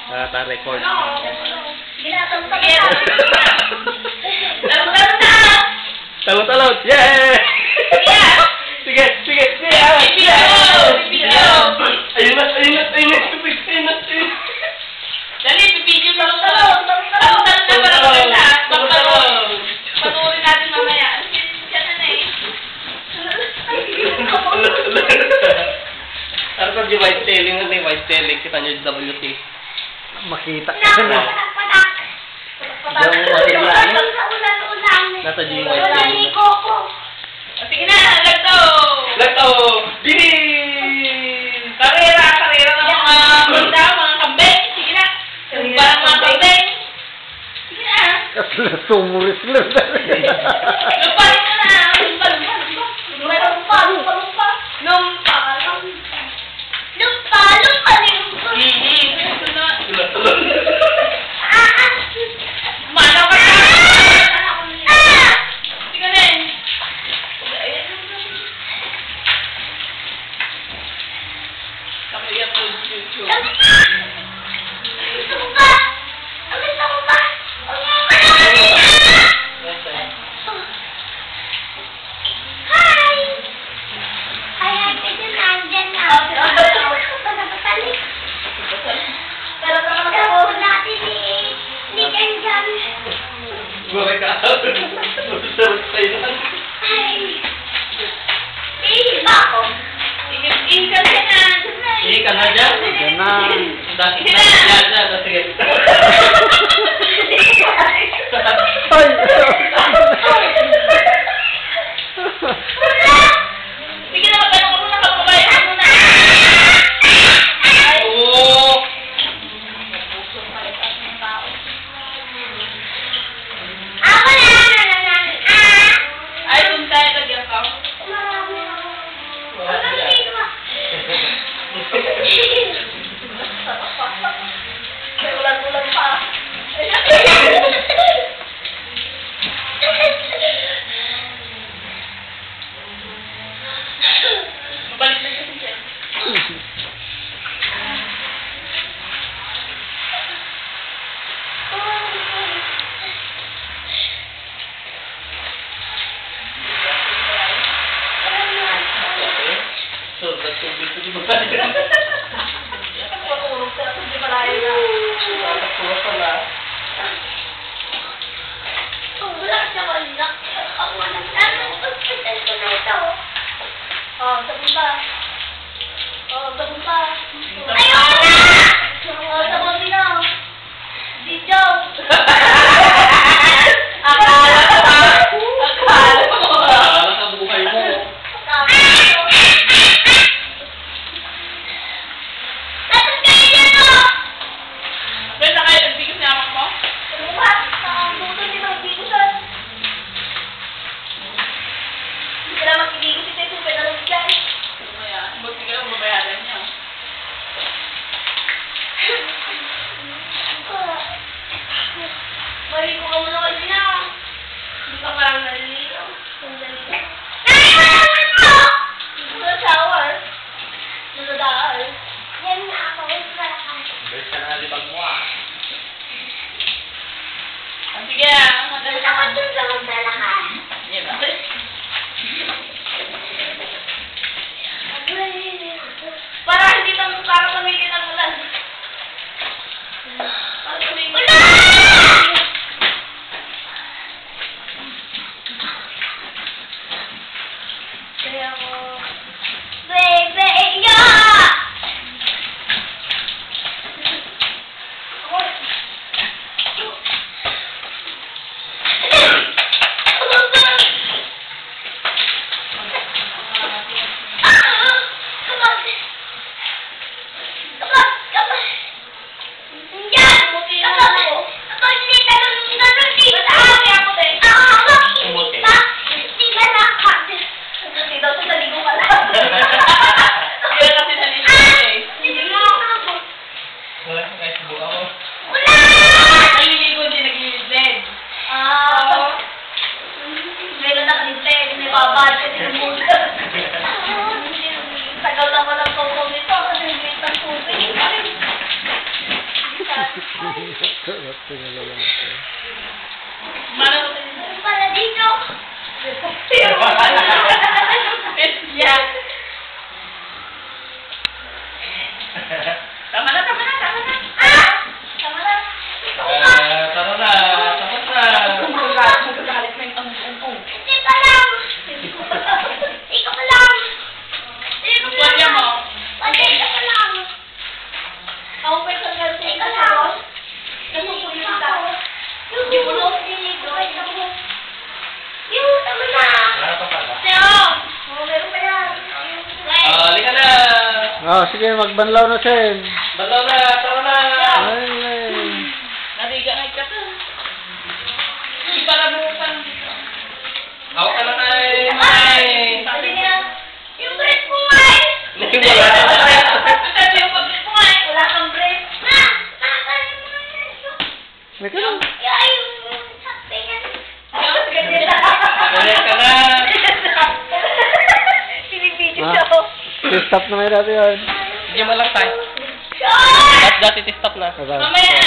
Ta-record. Talot-talot! Yeah! Sige! Sige! Ayun na! Dali, pipidyo talot-talot! Talot-talot na para maganda! Panurin natin mamaya. Yan na eh. Ano pag yung white tailing na yung white tailing? Kita nyo yung WC. Makita ka na. Nasa G yung white tailing na. Sige na, lagto! Bini! Karera ng mga bunda, mga kambing. Sige na. Parang mga kambing. Sige na. Kasi sumuris lang. Lumpa rin ka na. Manaw ka na! Sige na eh. Kaya po YouTube. Buhay ka. Sarap sa'yo lang. Iika na dyan. Yan na. Dati na dyan. Sige. Sige na, magkano ka muna, magbabayad ka muna. Oo. Ay, kung tayo lagyan ka. Ulan-ulan pa. Mabalik na kasi siya. So, that's so good to be back. Patulog ka, hindi malayo na. Nakakatuwa pala. Oh, sabon pa. Oh, sabon pa. Sabon din ako. Dito. Akala mo. Akala ka buhay mo. Ganda kayo, nagbigos niya amak mo? Hindi ka na magkibigos ito yung pwede lang dyan. Ayan, buti ka lang babayaran niya. Marigo ka muna kasi na. Hindi ka parang naliligo. Sandali. Sa shower. Nagdadaan. Best ka na nalipag mo ah. Sige ah. Yan ba? Para hindi para tumigil ang ulan. Para tumigil. Kaya ako... Tagal naman ang tungkol nito kasi hindi itang tubig. Mana Para dito. Yeah. Tama na. Ah! Tama na. Tara na. Tapos na. Magagalit na yung tangkong. Hindi pa lang. Ikaw pa lang. Kanya mo. Pati ka pa lang. Ako pa yung ganun. Ikaw lang. Nasupunin kita. Hindi mo lang dito. Yung tama na. Wala pa pala. Seo. Oo, meron pa yan. Halika na. Sige, magbanlaw na, Sen. Balaw na. Tara na. Ay, ay. Nariga nga ka to. Hindi para bukan. Hawak ka na kay May. Sabi niya, yung break mo nga eh. Wala. Sabi yung pag mo eh. Wala kang break. Ma! Nakakalim mo na yan. May ka lang. Yung sakti yan. Yung ganyan na. Balik ka na. Sinibidyo Ah. siya ko. Stop na ngayon natin yan. Bigyan mo lang tayo. Shot! Dati stop na. Bye-bye. Mamaya.